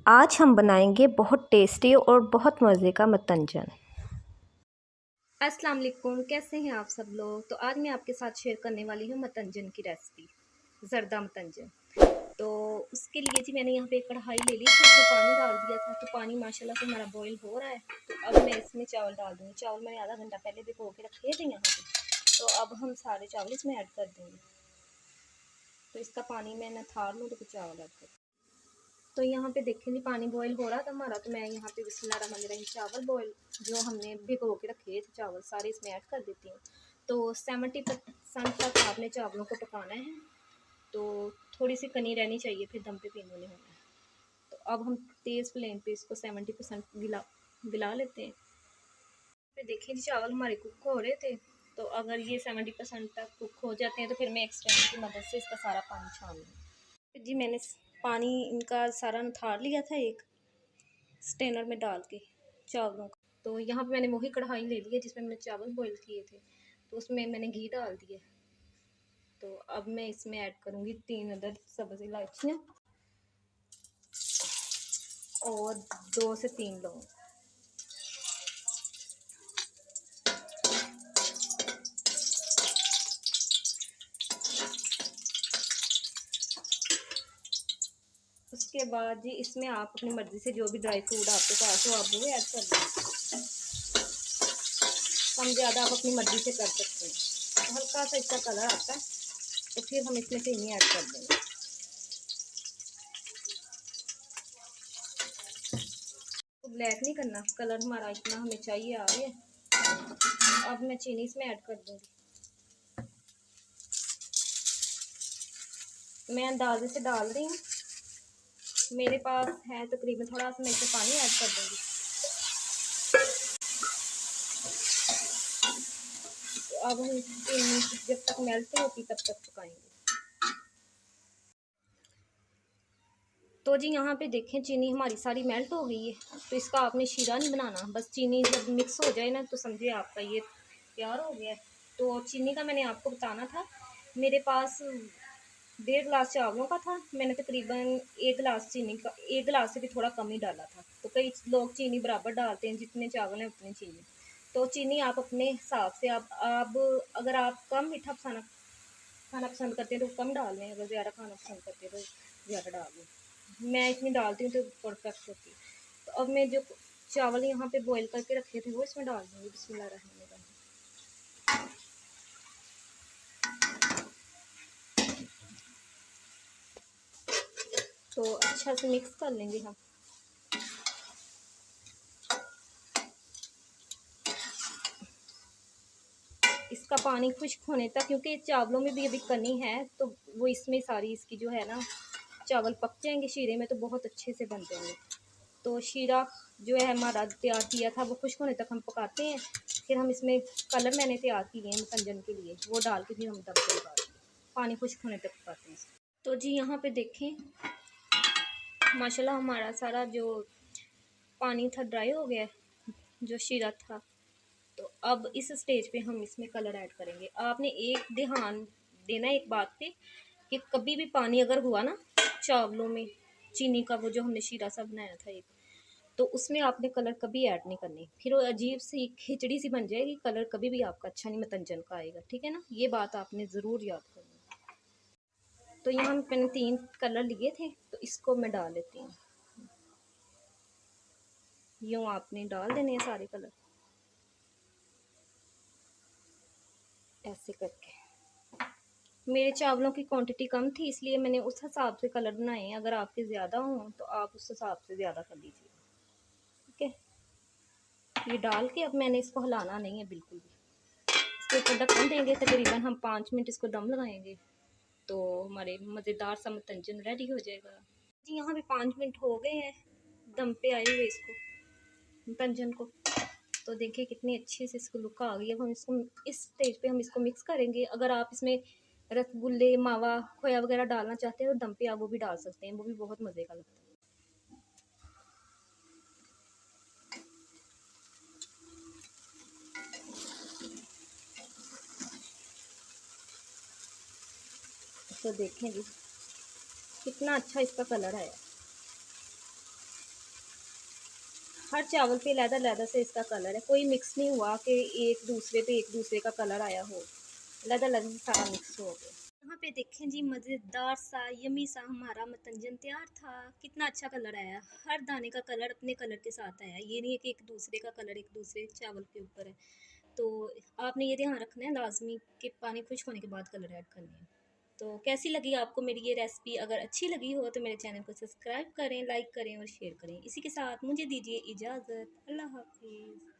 आज हम बनाएंगे बहुत टेस्टी और बहुत मज़े का मतंजन। अस्सलाम वालेकुम, कैसे हैं आप सब लोग। तो आज मैं आपके साथ शेयर करने वाली हूँ मतंजन की रेसिपी, ज़रदा मतंजन। तो उसके लिए जी मैंने यहाँ पे एक कढ़ाई ले ली थी, उसमें पानी डाल दिया था। तो पानी माशाल्लाह से हमारा बॉईल हो रहा है। तो अब मैं इसमें चावल डाल दूँगी। चावल मैंने आधा घंटा पहले भिगो के रखे थे यहाँ पे। तो अब हम सारे चावल इसमें ऐड कर देंगे। तो इसका पानी मैं नथार लूँ तो चावल ऐड कर। तो यहाँ पे देखें जी पानी बॉईल हो रहा था हमारा। तो मैं यहाँ पे बिस्मिल्लाहिर्रहमानिर्रहीम चावल बॉईल जो हमने भिगो के रखे थे चावल सारे इसमें ऐड कर देती हूँ। तो 70% तक आपने चावलों को पकाना है। तो थोड़ी सी कनी रहनी चाहिए, फिर दम पे पीने होना है। तो अब हम तेज़ फ्लेम पे इसको 70% गिला लेते हैं। फिर देखें जी चावल हमारे कुक हो रहे थे। तो अगर ये 70% तक कुक हो जाते हैं तो फिर मैं एक स्टैंड की मदद से इसका सारा पानी छान लूँगी। जी मैंने पानी इनका सारा निथार लिया था एक स्टेनर में डाल के चावलों का। तो यहाँ पे मैंने वही कढ़ाई ले ली है जिसमें मैंने चावल बॉईल किए थे। तो उसमें मैंने घी डाल दिया। तो अब मैं इसमें ऐड करूँगी 3 अदद सब्ज़ इलायचियाँ और 2 से 3 लौंग। उसके बाद जी इसमें आप अपनी मर्ज़ी से जो भी ड्राई फ्रूट आपके पास हो आप वो ऐड कर दें। कम ज़्यादा आप अपनी मर्ज़ी से कर सकते हैं। तो हल्का सा इसका कलर आता है तो फिर हम इसमें चीनी ऐड कर देंगे। तो ब्लैक नहीं करना, कलर हमारा इतना हमें चाहिए आ गया। अब मैं चीनी इसमें ऐड कर दूँगी। मैं अंदाजे से डाल रही हूँ, मेरे पास है तकरीबन थोड़ा सा मैं इसमें पानी ऐड कर दूँगी। तो अब हम चीनी जब तक मेल्ट होती तब तक पकाएंगे। तो जी यहाँ पे देखें चीनी हमारी सारी मेल्ट हो गई है। तो इसका आपने शीरा नहीं बनाना, बस चीनी जब मिक्स हो जाए ना तो समझिए आपका ये तैयार हो गया है। तो चीनी का मैंने आपको बताना था, मेरे पास 1.5 गिलास चावलों का था। मैंने तकरीबन 1 गिलास चीनी का 1 गिलास से भी थोड़ा कम ही डाला था। तो कई लोग चीनी बराबर डालते हैं, जितने चावल हैं उतनी चीनी। तो चीनी आप अपने हिसाब से आप अगर आप कम मीठा खाना पसंद करते हैं तो कम डाल लें, अगर ज़्यादा खाना पसंद करते हैं तो ज़्यादा डाल लें। मैं इतनी डालती हूँ तो परफेक्ट होती है। तो अब मैं जो चावल यहाँ पे बॉईल करके रखे थे वो इसमें डाल दूँगी। बिस्मिल्लाहिर्रहमानिर्रहीम। तो अच्छा से मिक्स कर लेंगे हम। इसका पानी खुश्क होने तक, क्योंकि चावलों में भी अभी कनी है तो वो इसमें सारी इसकी जो है ना चावल पक जाएंगे शीरे में तो बहुत अच्छे से बन जाएंगे। तो शीरा जो है हमारा तैयार किया था वो खुश्क होने तक हम पकाते हैं। फिर हम इसमें कलर मैंने तैयार किए हैं मतंजन के लिए, वो डाल के फिर हम दम पे लगा देंगे, पानी खुश्क होने तक पकाते हैं। तो जी यहाँ पे देखें माशाल्लाह हमारा सारा जो पानी था ड्राई हो गया, जो शीरा था। तो अब इस स्टेज पे हम इसमें कलर ऐड करेंगे। आपने एक ध्यान देना है एक बात पे कि कभी भी पानी अगर हुआ ना चावलों में, चीनी का वो जो हमने शीरा सा बनाया था एक, तो उसमें आपने कलर कभी ऐड नहीं करनी, फिर वो अजीब सी खिचड़ी सी बन जाएगी। कलर कभी भी आपका अच्छा नहीं मतंजन का आएगा, ठीक है ना, ये बात आपने ज़रूर याद करनी। तो यहाँ मैंने 3 कलर लिए थे तो इसको मैं डाल लेती हूँ। यूँ आपने डाल देने हैं सारे कलर ऐसे करके। मेरे चावलों की क्वांटिटी कम थी इसलिए मैंने उस हिसाब से कलर बनाए हैं। अगर आपके ज़्यादा हों तो आप उस हिसाब से ज़्यादा कर लीजिए, ठीक है। ये डाल के अब मैंने इसको हिलाना नहीं है बिल्कुल भी। इसके ऊपर ढक्कन देंगे, तकरीबन हम 5 मिनट इसको दम लगाएंगे तो हमारे मज़ेदार सा मतंजन रेडी हो जाएगा। जी यहाँ पे 5 मिनट हो गए हैं दम पे आए हुए इसको मतंजन को। तो देखिए कितनी अच्छे से इसको लुक आ गई। अब हम इसको इस स्टेज पे हम इसको मिक्स करेंगे। अगर आप इसमें रसगुल्ले मावा खोया वगैरह डालना चाहते हैं तो दम पे आप वो भी डाल सकते हैं, वो भी बहुत मज़े का लगता है। तो देखें जी कितना अच्छा इसका कलर है। हर चावल पे अलग-अलग से इसका कलर है, कोई मिक्स नहीं हुआ कि एक दूसरे पे एक दूसरे का कलर आया हो, अलग-अलग से सारा मिक्स हो गया। यहाँ पे देखें जी, मज़ेदार सा यम्मी सा हमारा मतंजन तैयार था। कितना अच्छा कलर आया, हर दाने का कलर अपने कलर के साथ आया, ये नहीं है कि एक दूसरे का कलर एक दूसरे चावल के ऊपर है। तो आपने ये ध्यान रखना है लाजमी कि पानी खुश्क होने के बाद कलर ऐड करने हैं। तो कैसी लगी आपको मेरी ये रेसिपी? अगर अच्छी लगी हो तो मेरे चैनल को सब्सक्राइब करें, लाइक करें और शेयर करें। इसी के साथ मुझे दीजिए इजाज़त। अल्लाह हाफिज़।